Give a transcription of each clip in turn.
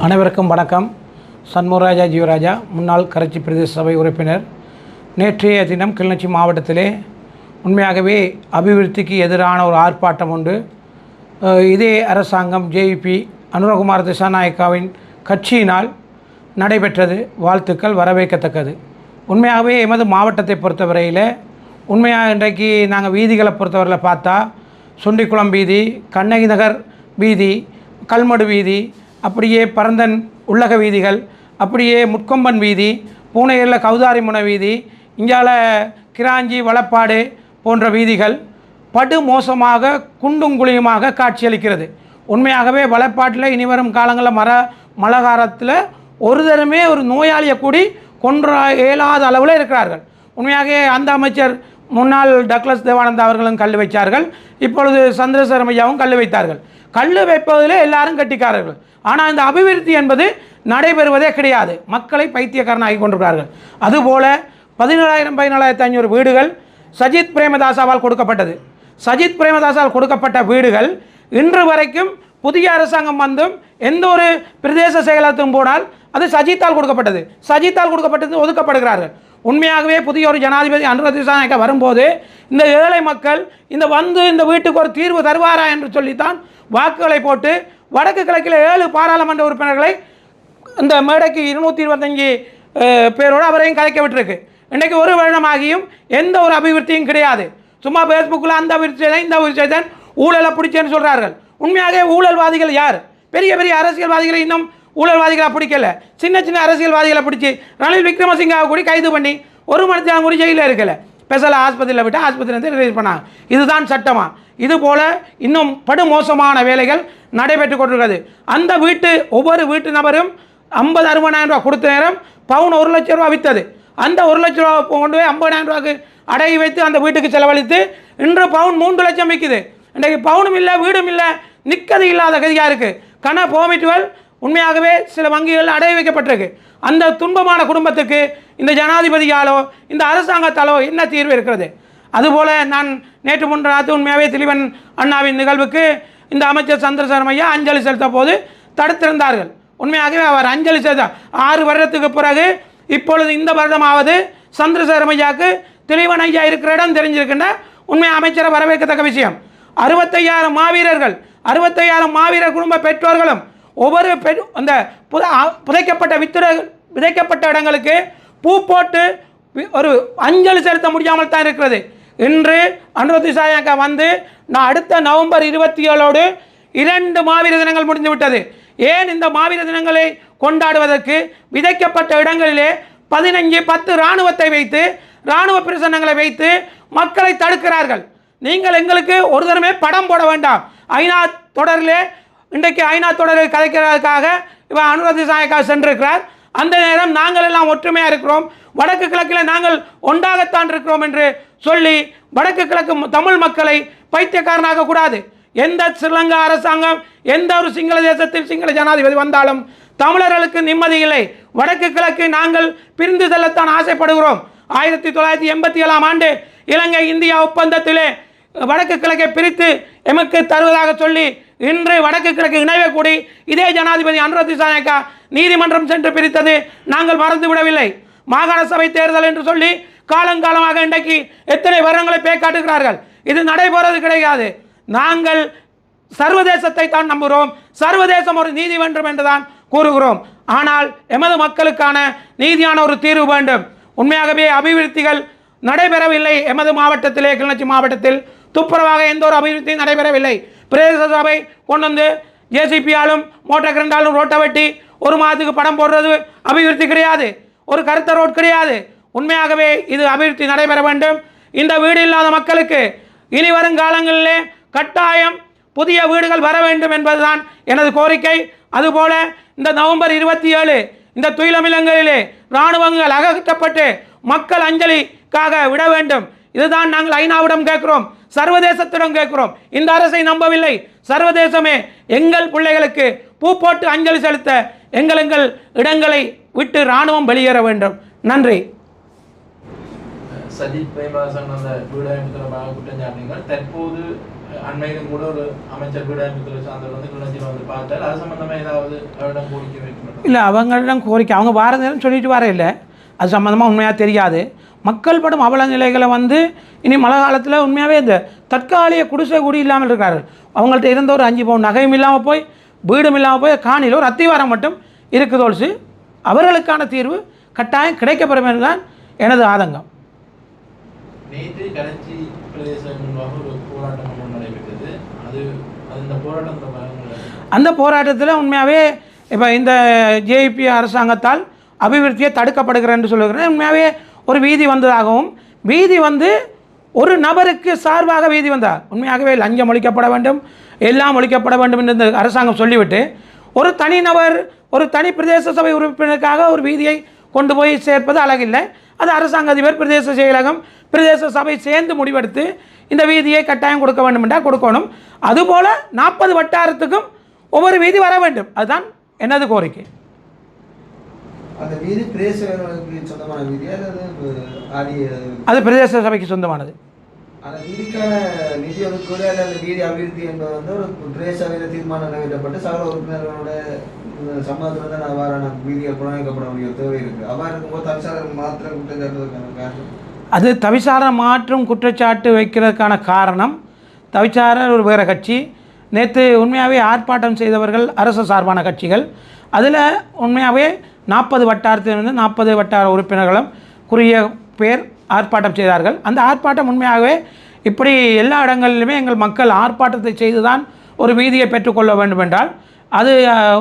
அனைவருக்கும் வணக்கம். சண்முகராஜா ஜீவராஜா, முன்னாள் கரைச்சி பிரதேச சபை உறுப்பினர். நேற்றைய தினம் கிளிநொச்சி மாவட்டத்திலே உண்மையாகவே அபிவிருத்திக்கு எதிரான ஒரு ஆர்ப்பாட்டம் உண்டு. இதே அரசாங்கம் ஜேவிபி அனுரகுமார திசாநாயக்காவின் கட்சியினால் நடைபெற்றது. வாழ்த்துக்கள், வரவேற்கத்தக்கது. உண்மையாகவே எமது மாவட்டத்தை பொறுத்தவரையில் உண்மையாக இன்றைக்கு நாங்கள் வீதிகளை பொறுத்தவரையில் பார்த்தா சுண்டிக்குளம் வீதி, கண்ணகி நகர் வீதி, கல்மடு வீதி, அப்படியே பரந்தன் உள்ளக வீதிகள், அப்படியே முட்கொம்பன் வீதி, பூனையில் கௌதாரிமுனை வீதி, இங்கால கிராஞ்சி வளப்பாடு போன்ற வீதிகள் படு மோசமாக குண்டும் குழியுமாக காட்சியளிக்கிறது. உண்மையாகவே வளப்பாட்டில் இனிவரும் காலங்களில் மழை காலத்தில் ஒரு தரமே ஒரு நோயாளியை கூடி கொன்ற இயலாத அளவில் இருக்கிறார்கள். உண்மையாக அந்த அமைச்சர் முன்னாள் டக்ளஸ் தேவானந்தா அவர்களும் கல் வைத்தார்கள். இப்பொழுது சந்திரசேகர ஐயாவும் கல் வைத்தார்கள். கல் வைப்பதில் எல்லாரும் கட்டிக்காரர்கள். ஆனால் இந்த அபிவிருத்தி என்பது நடைபெறுவதே கிடையாது. மக்களை பைத்தியக்காரனாகி கொண்டிருக்கிறார்கள். அதுபோல் 17,500 வீடுகள் சஜித் பிரேமதாசாவால் கொடுக்கப்பட்டது. சஜித் பிரேமதாசால் கொடுக்கப்பட்ட வீடுகள் இன்று வரைக்கும் புதிய அரசாங்கம் வந்தும் எந்த ஒரு பிரதேச செயலகத்தும் போனால் அது சஜித்தால் கொடுக்கப்பட்டது. சஜித்தால் கொடுக்கப்பட்டது ஒதுக்கப்படுகிறார்கள். உண்மையாகவே புதிய ஒரு ஜனாதிபதி அனுர திசாநாயக்கா வரும்போது இந்த ஏழை மக்கள் இந்த வீட்டுக்கு ஒரு தீர்வு தருவாரா என்று சொல்லித்தான் வாக்குகளை போட்டு வடக்கு கிழக்கில் 7 பாராளுமன்ற உறுப்பினர்களை இந்த மேடைக்கு 225 பேரோடு அவரையும் கலைக்க விட்டுருக்கு. இன்றைக்கு ஒரு வருடமாகியும் எந்த ஒரு அபிவிருத்தியும் கிடையாது. சும்மா ஃபேஸ்புக்கில் அந்த அபிவிருத்தி இந்த அபிவிருத்தி ஊழலை பிடிச்சேன்னு சொல்கிறார்கள். உண்மையாகவே ஊழல்வாதிகள் யார்? பெரிய பெரிய அரசியல்வாதிகளை இன்னும் ஊழல்வாதிகளை பிடிக்கல. சின்ன சின்ன அரசியல்வாதிகளை பிடிச்சி ரணில் விக்ரமசிங்காவை கூட கைது பண்ணி 1 மணி நேரம் கூட ஜெயிலில் இருக்கல. ஸ்பெஷல் ஆஸ்பத்திரியில் விட்டு ஆஸ்பத்திரியிலேருந்து ரிலீஸ் பண்ணாங்க. இதுதான் சட்டமா? இதுபோல் இன்னும் படுமோசமான வேலைகள் நடைபெற்று கொண்டிருக்கிறது. அந்த ஒவ்வொரு வீட்டு நபரும் 50-60,000 ரூபா கொடுத்த நேரம் பவுன் 1 லட்சம் ரூபா விற்றது. அந்த 1 லட்ச ரூபா கொண்டு போய் 50,000 ரூபாய்க்கு அடகி வைத்து அந்த வீட்டுக்கு செலவழித்து இன்று பவுன் 3 லட்சம் விற்குது. இன்றைக்கு பவுனும் இல்லை, வீடும் இல்லை, நிற்கது இல்லாத கதியாக இருக்குது. போமிட்டுகள் உண்மையாகவே சில வங்கிகள் அடகு வைக்கப்பட்டிருக்கு. அந்த துன்பமான குடும்பத்துக்கு இந்த ஜனாதிபதியாலோ இந்த அரசாங்கத்தாலோ என்ன தீர்வு இருக்கிறது? அதுபோல் நான் நேற்று முன்றாத்து உண்மையாகவே திலீபன் அண்ணாவின் நிகழ்வுக்கு இந்த அமைச்சர் சந்திரசேகர ஐயா அஞ்சலி செலுத்த போது தடுத்திருந்தார்கள். உண்மையாகவே அவர் அஞ்சலி செலுத்த 6 வருடத்துக்கு பிறகு இப்பொழுது இந்த வருடமாவது சந்திரசேகர ஐயாவுக்கு திலீபன் ஐயா இருக்கிற இடம் தெரிஞ்சிருக்கின்ற உண்மை அமைச்சரை வரவேற்கத்தக்க விஷயம். 65,000 மாவீரர்கள், 65,000 மாவீரர் குடும்ப பெற்றோர்களும் ஒவ்வொரு அந்த விதைக்கப்பட்ட இடங்களுக்கு பூ போட்டு ஒரு அஞ்சலி செலுத்த முடியாமல் தான் இருக்கிறது. இன்று அனுர திசாநாயக்கா வந்து நான் அடுத்த நவம்பர் 27 2 மாவீர தினங்கள் முடிந்து விட்டது. ஏன் இந்த மாவீர தினங்களை கொண்டாடுவதற்கு விதைக்கப்பட்ட இடங்களிலே 15-10 இராணுவத்தை வைத்து இராணுவ பிரசன்னங்களை வைத்து மக்களை தடுக்கிறார்கள். நீங்கள் எங்களுக்கு ஒரு தரமே படம் போட வேண்டாம். ஐநா தொடரிலே இன்றைக்கு ஐநா தொடரில் கதைக்கிறதுக்காக இவர் அனுர திசாநாயக்கா சென்றிருக்கிறார். அந்த நேரம் நாங்கள் எல்லாம் ஒற்றுமையாக இருக்கிறோம், வடக்கு கிழக்கில் நாங்கள் ஒன்றாகத்தான் இருக்கிறோம் என்று சொல்லி வடக்கு கிழக்கு தமிழ் மக்களை பைத்தியக்காரனாக கூடாது. எந்த ஸ்ரீலங்கா அரசாங்கம் எந்த ஒரு சிங்கள தேசத்தில் சிங்கள ஜனாதிபதி வந்தாலும் தமிழர்களுக்கு நிம்மதி இல்லை. வடக்கு கிழக்கு நாங்கள் பிரிந்து செல்லத்தான் ஆசைப்படுகிறோம். 1987ஆம் ஆண்டு இலங்கை இந்தியா ஒப்பந்தத்திலே வடக்கு கிழக்கை பிரித்து எமக்கு தருவதாக சொல்லி இன்று வடக்கு கிழக்கு இணைவை கூடி இதே ஜனாதிபதி அனுர திசாநாயக்கா நீதிமன்றம் சென்று பிரித்தது நாங்கள் மறந்துவிடவில்லை. மாகாண சபை தேர்தல் என்று சொல்லி காலங்காலமாக இன்றைக்கு எத்தனை வருடங்களை காட்டுகிறார்கள். இது நடைபெறுவது கிடையாது. நாங்கள் சர்வதேசத்தை தான் நம்புகிறோம். சர்வதேசம் ஒரு நீதிமன்றம் என்றுதான் கூறுகிறோம். ஆனால் எமது மக்களுக்கான நீதியான ஒரு தீர்வு வேண்டும். உண்மையாகவே அபிவிருத்திகள் நடைபெறவில்லை. எமது மாவட்டத்திலே கிளிநொச்சி மாவட்டத்தில் துப்புரவாக எந்த ஒரு அபிவிருத்தியும் நடைபெறவில்லை. பிரதேச சபை கொண்டு வந்து ஜேசிபியாலும் மோட்டார் கிரண்டாலும் ரோட்டை வெட்டி 1 மாதத்துக்கு படம் போடுறது அபிவிருத்தி கிடையாது. ஒரு கருத்த ரோட் கிடையாது. உண்மையாகவே இது அபிவிருத்தி நடைபெற வேண்டும். இந்த வீடு இல்லாத மக்களுக்கு இனி வரும் காலங்களிலே கட்டாயம் புதிய வீடுகள் வர வேண்டும் என்பதுதான் எனது கோரிக்கை. அதுபோல இந்த நவம்பர் 27 இந்த துயிலமிலங்களிலே இராணுவங்கள் அகற்றப்பட்டு மக்கள் அஞ்சலிக்காக விட வேண்டும். இதுதான் நாங்கள் ஐநாவிடம் கேட்கிறோம், சர்வதேசத்திடம் கேட்கிறோம். இந்த அரசை நம்பவில்லை. சர்வதேசமே எங்கள் பிள்ளைகளுக்கு பூ போட்டு அஞ்சலி செலுத்த எங்கள் இடங்களை விட்டு இராணுவம் வெளியேற வேண்டும். நன்றி. சஜித் பிரேமதாசன் அந்த வீடு தொடர்பாக குற்றம் சாட்டினீர்கள். தற்போது அண்மையிலும் கூட ஒரு அமைச்சர் வீடமைப்புத்துறை சார்ந்தவர் வந்து கிளிநொச்சியில் வந்து பார்த்தால் அது சம்பந்தமாக ஏதாவது அவரிடம் கோரிக்கை வைக்கணும்? இல்லை, அவங்களிடம் கோரிக்கை அவங்க வார நேரம் சொல்லிட்டு வர இல்லை. அது சம்மந்தமாக உண்மையாக தெரியாது. மக்கள் படும் அவல நிலைகளை வந்து இனி மழை காலத்தில் உண்மையாகவே இந்த தற்காலிக குடிசை கூடி இல்லாமல் இருக்கார்கள். அவங்கள்ட்ட இருந்த ஒரு 5 பவுன் நகையும் இல்லாமல் போய், வீடும் இல்லாமல் போய், காணியில் ஒரு அத்திவாரம் மட்டும் இருக்குதோல்சு. அவர்களுக்கான தீர்வு கட்டாயம் கிடைக்கப்பெறும் என்றுதான் எனது ஆதங்கம். நேற்று கரைச்சி பிரதேசம் முன்பாக ஒரு போராட்டம் நடைபெற்றது. அந்த போராட்டத்தில் உண்மையாகவே இப்போ இந்த ஜேபி அரசாங்கத்தால் அபிவிருத்தியை தடுக்கப்படுகிறேன் என்று சொல்லுகிறேன். உண்மையாகவே ஒரு வீதி வந்ததாகவும், வீதி வந்து ஒரு நபருக்கு சார்பாக வீதி வந்தார். உண்மையாகவே லஞ்சம் ஒழிக்கப்பட வேண்டும், எல்லாம் ஒழிக்கப்பட வேண்டும் என்று இந்த அரசாங்கம் சொல்லிவிட்டு, ஒரு தனிநபர், ஒரு தனி பிரதேச சபை உறுப்பினருக்காக ஒரு வீதியை கொண்டு போய் சேர்ப்பது அழகில்லை. அது அரசாங்க அதிபர், பிரதேச செயலகம், பிரதேச சபை சேர்ந்து முடிவெடுத்து இந்த வீதியை கட்டாயம் கொடுக்க வேண்டும் என்றால் கொடுக்கணும். அதுபோல் 40 வட்டாரத்துக்கும் ஒவ்வொரு வீதி வர வேண்டும். அதுதான் எனது கோரிக்கை. அந்த வீதி பிரதேச சொந்தமான வீதியா அது பிரதேச சபைக்கு சொந்தமானது. அந்த வீதிக்கான நிதி ஒதுக்கீடு அல்லது வீதி அபிவிருத்தி என்பது வந்து ஒரு பிரதேச சபையில் தீர்மானம் நிறைவேற்றப்பட்டு சகல உறுப்பினர்களோட சம்மதத்தில் தான் அவ்வாறான வீதிகள் புனரமைக்கப்பட வேண்டிய தேவை இருக்குது. அவ்வாறு இருக்கும்போது தவிசாளர் மாத்திரம் குற்றச்சாட்டுவதற்கான காரணம் அது தவிசாளர் மாற்றும் குற்றச்சாட்டு வைக்கிறதுக்கான காரணம், தவிசாளர் ஒரு வேறு கட்சி. நேற்று உண்மையாகவே ஆர்ப்பாட்டம் செய்தவர்கள் அரசு சார்பான கட்சிகள். அதில் உண்மையாகவே 40 வட்டாரத்திலிருந்து 40 வட்டார உறுப்பினர்களும் குறுகிய பேர் ஆர்ப்பாட்டம் செய்தார்கள். அந்த ஆர்ப்பாட்டம் உண்மையாகவே இப்படி எல்லா இடங்களிலுமே எங்கள் மக்கள் ஆர்ப்பாட்டத்தை செய்து தான் ஒரு வீதியை பெற்றுக்கொள்ள வேண்டும் என்றால் அது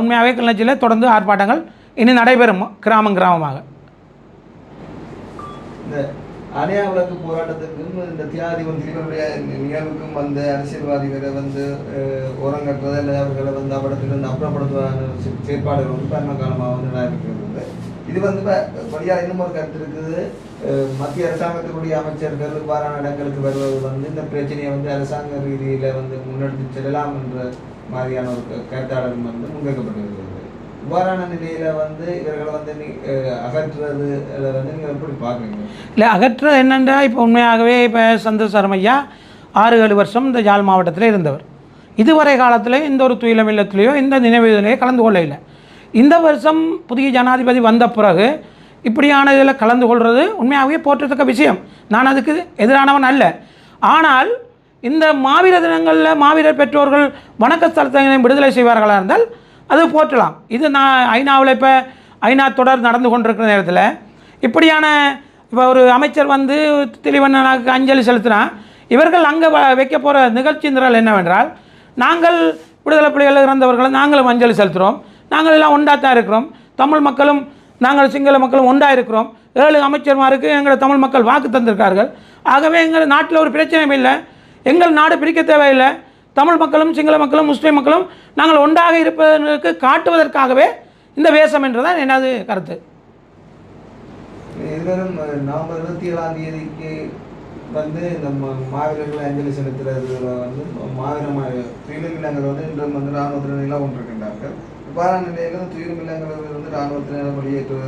உண்மையாகவே கிளிநொச்சியில் தொடர்ந்து ஆர்ப்பாட்டங்கள் இனி நடைபெறும் கிராமமாக. இந்த அணையா விளக்கு போராட்டத்துக்கும் இந்த தியாதிபன் திலீபனுடைய நிகழ்வுக்கும் வந்த அரசியல்வாதிகளை வந்து ஓரங்கட்டுறது இல்லை, அவர்களை வந்து அப்படத்திலிருந்து அப்புறப்படுத்துவதான செயற்பாடுகள் வந்து பரம காலமாக வந்து நடைபெற்றது. இது வந்து வழியாக இன்னும் ஒரு கருத்து இருக்குது. மத்திய அரசாங்கத்தினுடைய அமைச்சர்கள் இவ்வாறான இடங்களுக்கு வருவது வந்து இந்த பிரச்சனையை வந்து அரசாங்க ரீதியில் வந்து முன்னெடுத்து செல்லலாம் என்ற மாதிரியான ஒரு கருத்தாளர் வந்து முன்வைக்கப்பட்டிருக்கிறது. இவ்வாறான நிலையில் வந்து இவர்களை வந்து அகற்றுறது வந்து நீங்கள் எப்படி பார்க்குறீங்க? இல்லை, அகற்றுறது என்னென்றா இப்போ உண்மையாகவே இப்போ சந்திரசேகரம் ஐயா 6-7 வருஷம் இந்த யாழ் மாவட்டத்தில் இருந்தவர். இதுவரை காலத்தில் இந்த ஒரு துயிலம் இல்லத்திலேயோ இந்த நினைவுலையோ கலந்து கொள்ள இல்லை. இந்த வருஷம் புதிய ஜனாதிபதி வந்த பிறகு இப்படியான இதில் கலந்து கொள்வது உண்மையாகவே போற்றத்தக்க விஷயம். நான் அதுக்கு எதிரானவன் அல்ல. ஆனால் இந்த மாவீர தினங்களில் மாவீரர் பெற்றோர்கள் வணக்க ஸ்தலத்தை விடுதலை செய்வார்களாக இருந்தால் அது போற்றலாம். இது நான் ஐநாவில் இப்போ ஐநா தொடர் நடந்து கொண்டிருக்கிற நேரத்தில் இப்படியான இப்போ ஒரு அமைச்சர் வந்து திலீபனுக்கு அஞ்சலி செலுத்தினா இவர்கள் அங்கே வைக்க போகிற நிகழ்ச்சி நிரல் என்னவென்றால், நாங்கள் விடுதலை புலிகள் இறந்தவர்களை நாங்களும் அஞ்சலி செலுத்துகிறோம், நாங்கள் எல்லாம் ஒன்றாக தான் இருக்கிறோம், தமிழ் மக்களும் நாங்கள் சிங்கள மக்களும் ஒன்றாக இருக்கிறோம், 7 அமைச்சர்மாருக்கு எங்களை தமிழ் மக்கள் வாக்கு தந்திருக்கார்கள், ஆகவே எங்கள் நாட்டில் ஒரு பிரச்சனையும் இல்லை, எங்கள் நாடு பிரிக்க தேவையில்லை, தமிழ் மக்களும் சிங்கள மக்களும் முஸ்லீம் மக்களும் நாங்கள் ஒன்றாக இருப்பதற்கு காட்டுவதற்காகவே இந்த வேஷம் என்றுதான் எனது கருத்து. எதிர்வரும் நவம்பர் 27 வந்து நம்ம மாவீரர்களை அஞ்சலி செலுத்துறதுல வந்து மாவீர துயிலுமில்லங்கள் வந்து இன்றும் வந்து இராணுவத்தினரெல்லாம் கொண்டிருக்கின்றார்கள். இவ்வாறான நிலையில் துயிலுமில்லங்கள் வந்து இராணுவத்தினர் வெளியேற்று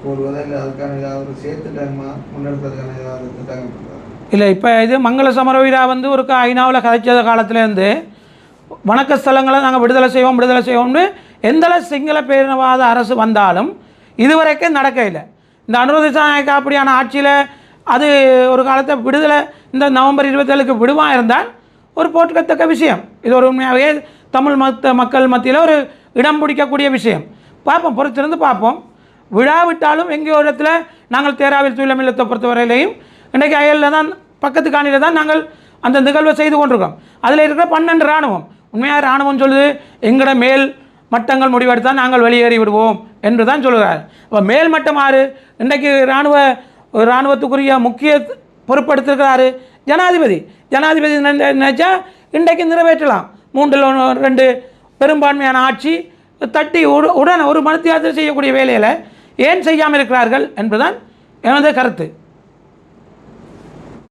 போடுவதா இல்லை அதுக்கான ஏதாவது சேர்த்துட்டாங்கமா முன்னெடுப்பதற்கான ஏதாவது திட்டங்கள் இல்லை. இப்போ இது மங்கள சமரவீரா வந்து ஒரு ஐநாவில் கதைச்ச காலத்துலேருந்து வணக்க ஸ்தலங்களை நாங்கள் விடுதலை செய்வோம்னு எந்த சிங்கள பேரினவாத அரசு வந்தாலும் இதுவரைக்கும் நடக்க இல்லை. இந்த அனுரோத திசாநாயக்கா அப்படியான ஆட்சியில் அது ஒரு காலத்தை விடுதலை இந்த நவம்பர் 27க்கு விடுவாக இருந்தால் ஒரு போற்றத்தக்க விஷயம். இது ஒரு உண்மையாகவே தமிழ் மக்கள் மத்தியில் ஒரு இடம் பிடிக்கக்கூடிய விஷயம். பார்ப்போம், பொறுத்திருந்து பார்ப்போம். விழாவிட்டாலும் எங்கேயோ இடத்துல நாங்கள் தேராவில் துயிலம் இல்லத்தை பொறுத்தவரையிலையும் இன்றைக்கி அயலில் தான் பக்கத்து காணியில் தான் நாங்கள் அந்த நிகழ்வை செய்து கொண்டிருக்கோம். அதில் இருக்கிற 12 இராணுவம், உண்மையாக இராணுவம் சொல்லுது எங்களோட மேல் மட்டங்கள் முடிவெடுத்தால் நாங்கள் வெளியேறி விடுவோம் என்று தான் சொல்லுகிறார். இப்போ மேல் மட்டம் ஆறு இன்றைக்கு இராணுவத்துக்குரிய முக்கிய பொறுப்படுத்திருக்கிறாரு ஜனாதிபதி. நினைச்சா இன்றைக்கு நிறைவேற்றலாம். 3-2 பெரும்பான்மையான ஆட்சி தட்டி உடனே ஒரு மனத்தியாத்திரை செய்யக்கூடிய வேலையில் ஏன் செய்யாமல் இருக்கிறார்கள் என்பதுதான் எனது கருத்து.